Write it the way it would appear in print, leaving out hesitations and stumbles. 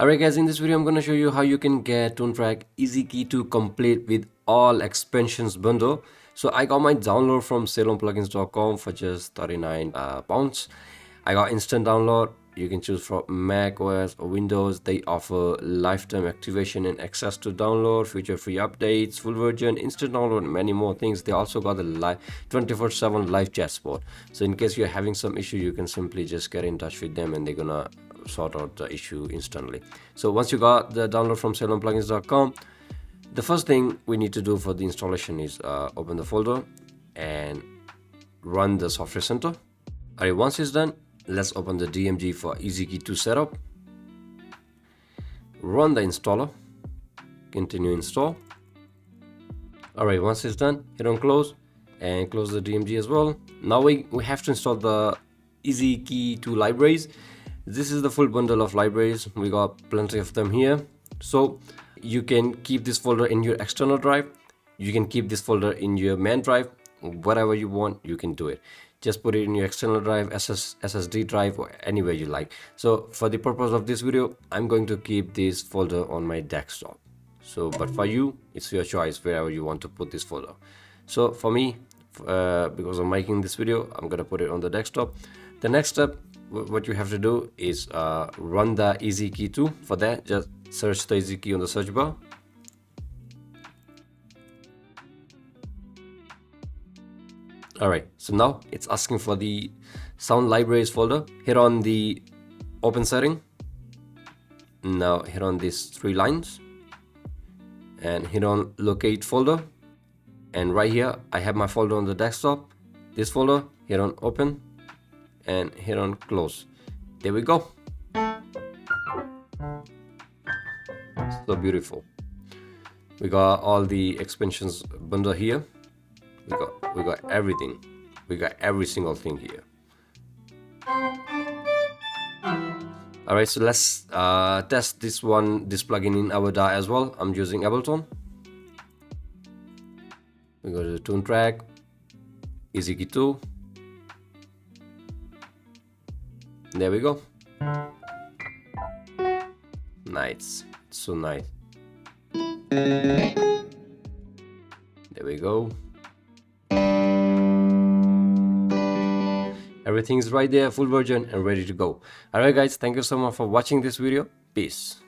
Alright guys, in this video I'm going to show you how you can get Toontrack EZkey to complete with all expansions bundle. So I got my download from salonplugins.com for just 39 pounds. I got instant download. You can choose from Mac OS or Windows. They offer lifetime activation and access to download, feature free updates, full version, instant download, and many more things. They also got a live 24/7 live chat support. So in case you're having some issue, you can simply just get in touch with them and they're gonna sort out the issue instantly. So once you got the download from salonplugins.com, the first thing we need to do for the installation is open the folder and run the software center. Alright, once it's done, let's open the DMG for EZkey to setup. Run the installer, continue install. Alright, once it's done, hit on close and close the DMG as well. Now we have to install the EZkey 2 libraries. This is the full bundle of libraries. We got plenty of them here. So you can keep this folder in your external drive. You can keep this folder in your main drive. Whatever you want, you can do it. Just put it in your external drive, SSD drive, or anywhere you like. So for the purpose of this video, I'm going to keep this folder on my desktop. So, but for you, it's your choice wherever you want to put this folder. So for me, because I'm making this video, I'm gonna put it on the desktop. The next step, what you have to do is run the EZkey 2. For that, just search the EZkey on the search bar. Alright, so now it's asking for the sound libraries folder. Hit on the open setting. Now hit on these 3 lines and hit on locate folder. And right here, I have my folder on the desktop. This folder, hit on open and hit on close. There we go. So beautiful. We got all the expansions bundle here. We got everything. We got every single thing here. Alright, so let's test this plugin in our DAW as well. I'm using Ableton. We go to the Toontrack EZkey 2. There we go. Nice. So nice. There we go. Everything's right there, full version and ready to go. Alright guys, thank you so much for watching this video. Peace.